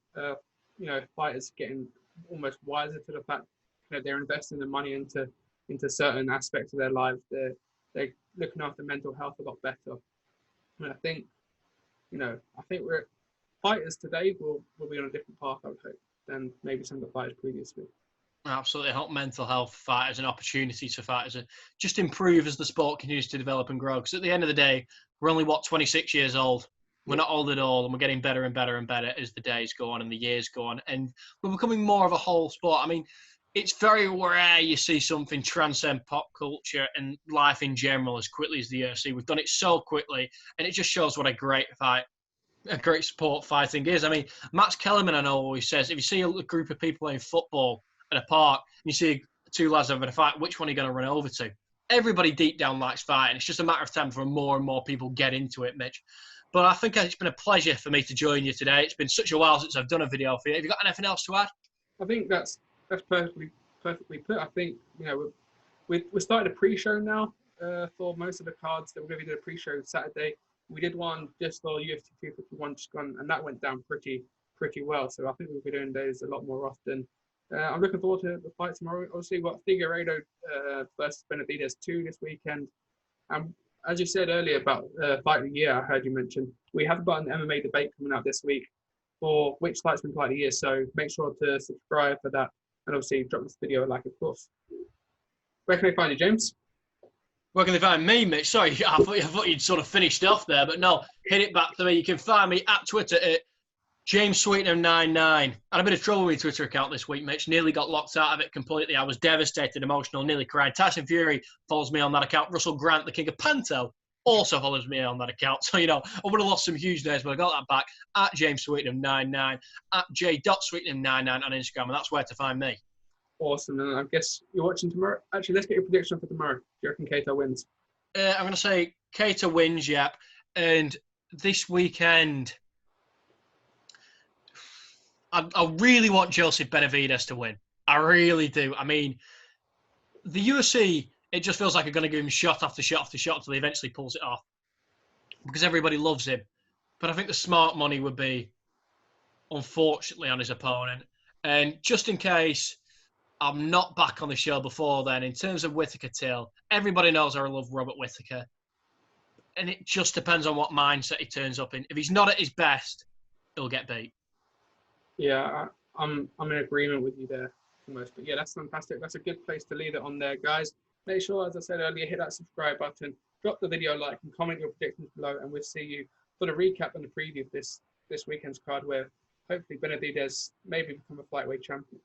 [SPEAKER 3] fighters getting almost wiser to the fact they're investing the money into certain aspects of their lives. They're looking after mental health a lot better. And I think we're fighters today will be on a different path, I would hope, than maybe some of the fighters previously.
[SPEAKER 4] Absolutely. Help mental health for fighters, an opportunity for fighters to just improve as the sport continues to develop and grow. Because at the end of the day, we're only, 26 years old. We're not old at all, and we're getting better and better and better as the days go on and the years go on. And we're becoming more of a whole sport. I mean, it's very rare you see something transcend pop culture and life in general as quickly as the UFC. We've done it so quickly, and it just shows what a great sport fighting is. I mean, Max Kellerman, I know, always says, if you see a group of people playing football at a park and you see two lads having a fight, which one are you going to run over to? Everybody deep down likes fighting. It's just a matter of time for more and more people get into it, Mitch. But I think it's been a pleasure for me to join you today. It's been such a while since I've done a video for you. Have you got anything else to add?
[SPEAKER 3] I think that's perfectly put. I think we started a pre-show now for most of the cards that we're going to do a pre-show Saturday. We did one just for UFC 251 just gone, and that went down pretty well. So I think we'll be doing those a lot more often. I'm looking forward to the fight tomorrow. Obviously, we've got Figueiredo versus Benavidez 2 this weekend. As you said earlier about Fight of the Year, I heard you mention, we have got an MMA debate coming out this week for which fight's been Fight of the Year. So make sure to subscribe for that, and obviously drop this video a like, of course. Where can they find you, James?
[SPEAKER 4] Where can they find me, Mitch? Sorry, I thought you'd sort of finished off there, but no, hit it back to me. You can find me at Twitter at JamesSweetenham99. I had a bit of trouble with my Twitter account this week, Mitch. Nearly got locked out of it completely. I was devastated, emotional, nearly cried. Tyson Fury follows me on that account. Russell Grant, the king of Panto, also follows me on that account. So, I would have lost some huge days, but I got that back at JamesSweetenham99, at J.Sweetenham99 on Instagram, and that's where to find me.
[SPEAKER 3] Awesome. And I guess you're watching tomorrow. Actually, let's get your prediction for tomorrow. Do you reckon Kattar wins?
[SPEAKER 4] I'm going to say Kattar wins, yep. And this weekend, I really want Joseph Benavidez to win. I really do. I mean, the UFC, it just feels like they're going to give him shot after shot after shot until he eventually pulls it off. Because everybody loves him. But I think the smart money would be, unfortunately, on his opponent. And just in case I'm not back on the show before then, in terms of Whittaker Till, everybody knows I love Robert Whittaker. And it just depends on what mindset he turns up in. If he's not at his best, he'll get beat.
[SPEAKER 3] Yeah, I'm in agreement with you there almost. But yeah, that's fantastic. That's a good place to leave it on there, guys. Make sure, as I said earlier, hit that subscribe button, drop the video a like, and comment your predictions below. And we'll see you for the recap and the preview of this weekend's card, where hopefully Benavidez maybe become a flyweight champion.